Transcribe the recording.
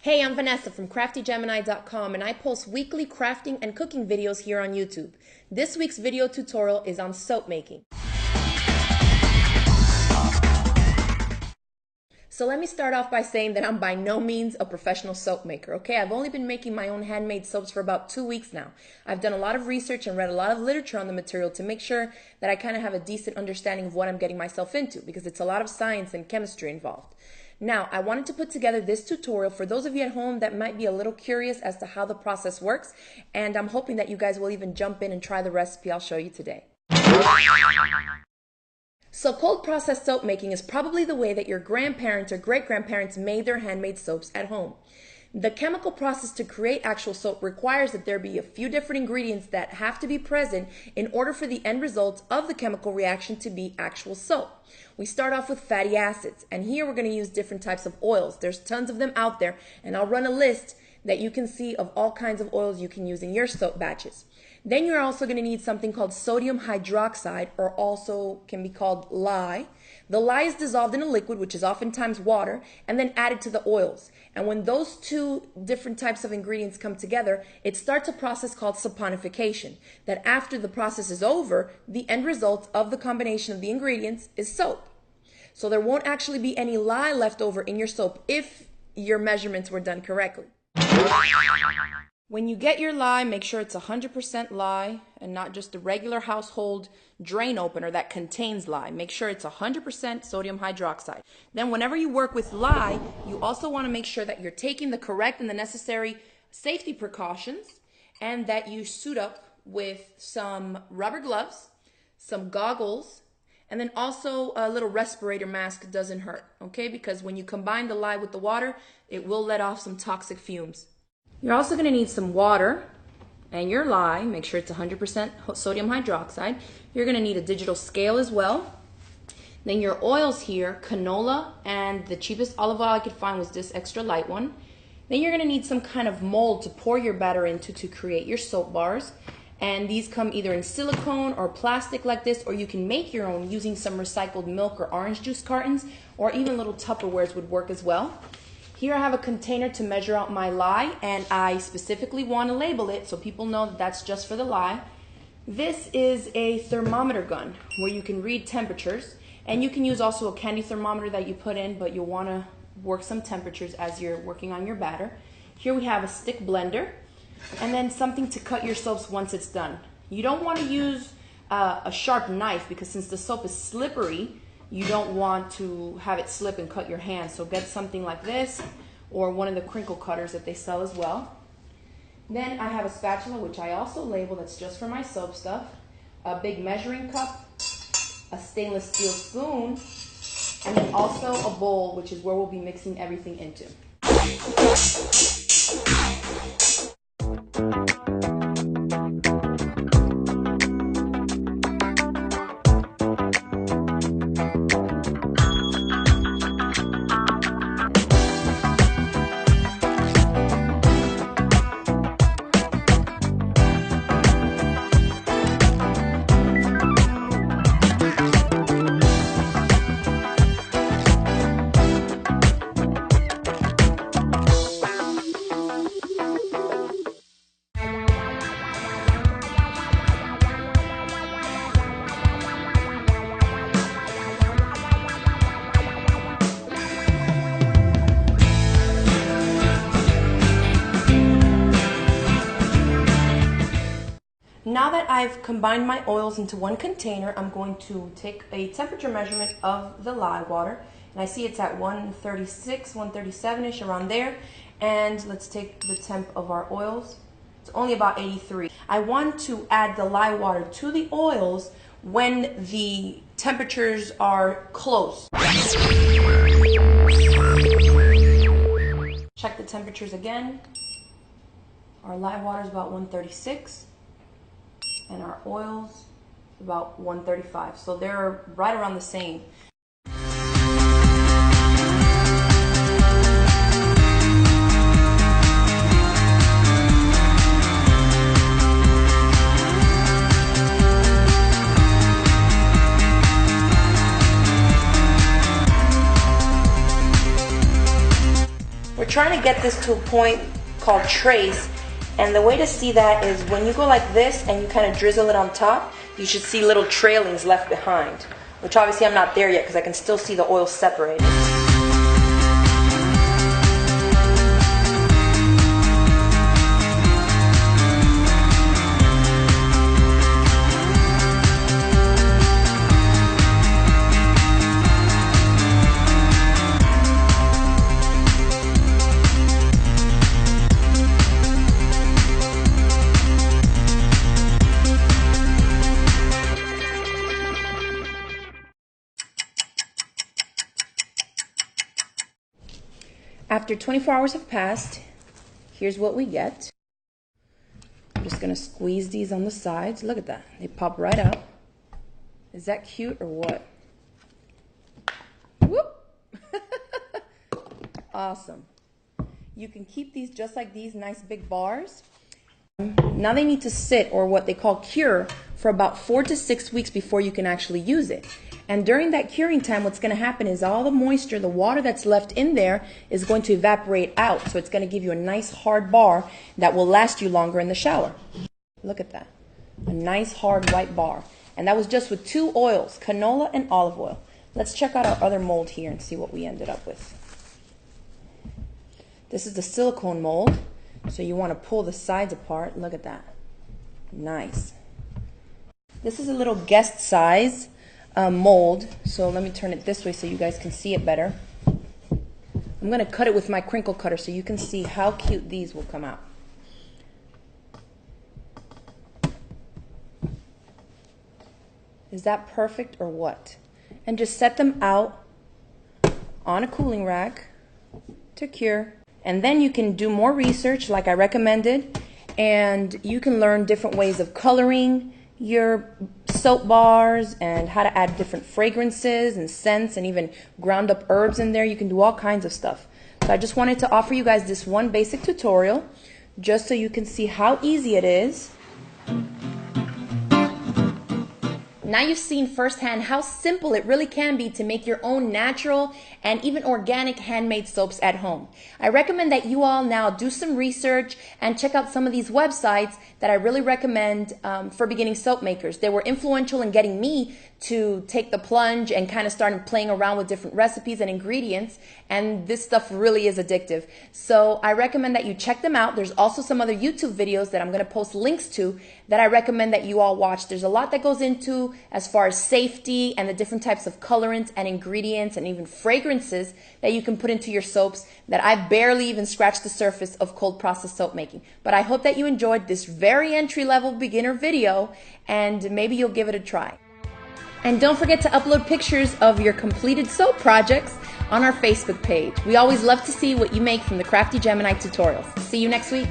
Hey, I'm Vanessa from CraftyGemini.com and I post weekly crafting and cooking videos here on YouTube. This week's video tutorial is on soap making. So let me start off by saying that I'm by no means a professional soap maker, okay? I've only been making my own handmade soaps for about 2 weeks now. I've done a lot of research and read a lot of literature on the material to make sure that I kind of have a decent understanding of what I'm getting myself into, because it's a lot of science and chemistry involved. Now, I wanted to put together this tutorial for those of you at home that might be a little curious as to how the process works, and I'm hoping that you guys will even jump in and try the recipe I'll show you today. So cold process soap making is probably the way that your grandparents or great-grandparents made their handmade soaps at home. The chemical process to create actual soap requires that there be a few different ingredients that have to be present in order for the end result of the chemical reaction to be actual soap. We start off with fatty acids, and here we're going to use different types of oils. There's tons of them out there, and I'll run a list that you can see of all kinds of oils you can use in your soap batches. Then you're also going to need something called sodium hydroxide, or also can be called lye. The lye is dissolved in a liquid, which is oftentimes water, and then added to the oils. And when those two different types of ingredients come together, it starts a process called saponification. That after the process is over, the end result of the combination of the ingredients is soap. So there won't actually be any lye left over in your soap if your measurements were done correctly. When you get your lye, make sure it's 100% lye and not just a regular household drain opener that contains lye. Make sure it's 100% sodium hydroxide. Then whenever you work with lye, you also want to make sure that you're taking the correct and the necessary safety precautions, and that you suit up with some rubber gloves, some goggles, and then also a little respirator mask doesn't hurt, okay? Because when you combine the lye with the water, it will let off some toxic fumes. You're also going to need some water and your lye. Make sure it's 100% sodium hydroxide. You're going to need a digital scale as well. Then your oils here, canola, and the cheapest olive oil I could find was this extra light one. Then you're going to need some kind of mold to pour your batter into to create your soap bars. And these come either in silicone or plastic like this, or you can make your own using some recycled milk or orange juice cartons, or even little Tupperwares would work as well. Here I have a container to measure out my lye, and I specifically want to label it so people know that that's just for the lye. This is a thermometer gun where you can read temperatures, and you can use also a candy thermometer that you put in, but you'll want to work some temperatures as you're working on your batter. Here we have a stick blender, and then something to cut your soaps once it's done. You don't want to use a sharp knife, because since the soap is slippery, you don't want to have it slip and cut your hand. So get something like this, or one of the crinkle cutters that they sell as well. Then I have a spatula, which I also label, that's just for my soap stuff, a big measuring cup, a stainless steel spoon, and then also a bowl, which is where we'll be mixing everything into. Now that I've combined my oils into one container, I'm going to take a temperature measurement of the lye water. And I see it's at 136, 137-ish, around there. And let's take the temp of our oils. It's only about 83. I want to add the lye water to the oils when the temperatures are close. Check the temperatures again. Our lye water is about 136. And our oils about 135. So they're right around the same. trying to get this to a point called trace, and the way to see that is when you go like this and you kind of drizzle it on top, you should see little trailings left behind, which obviously I'm not there yet because I can still see the oil separated. After 24 hours have passed, here's what we get. I'm just going to squeeze these on the sides. Look at that. They pop right out. Is that cute or what? Whoop! Awesome. You can keep these just like these nice big bars. Now they need to sit, or what they call cure, for about 4 to 6 weeks before you can actually use it. And during that curing time, what's going to happen is all the moisture, the water that's left in there is going to evaporate out. So it's going to give you a nice hard bar that will last you longer in the shower. Look at that. A nice hard white bar. And that was just with 2 oils, canola and olive oil. Let's check out our other mold here and see what we ended up with. This is the silicone mold. So you want to pull the sides apart. Look at that. Nice. This is a little guest size mold. So let me turn it this way so you guys can see it better. I'm going to cut it with my crinkle cutter so you can see how cute these will come out. Is that perfect or what? And just set them out on a cooling rack to cure. And then you can do more research like I recommended, and you can learn different ways of coloring your soap bars and how to add different fragrances and scents and even ground up herbs in there. You can do all kinds of stuff. So I just wanted to offer you guys this one basic tutorial just so you can see how easy it is. Now you've seen firsthand how simple it really can be to make your own natural and even organic handmade soaps at home. I recommend that you all now do some research and check out some of these websites that I really recommend for beginning soap makers. They were influential in getting me to take the plunge and kind of starting playing around with different recipes and ingredients, and this stuff really is addictive. So I recommend that you check them out. There's also some other YouTube videos that I'm going to post links to that I recommend that you all watch. There's a lot that goes into as far as safety and the different types of colorants and ingredients and even fragrances that you can put into your soaps that I've barely even scratched the surface of cold process soap making. But I hope that you enjoyed this very entry-level beginner video, and maybe you'll give it a try. And don't forget to upload pictures of your completed soap projects on our Facebook page. We always love to see what you make from the Crafty Gemini tutorials. See you next week.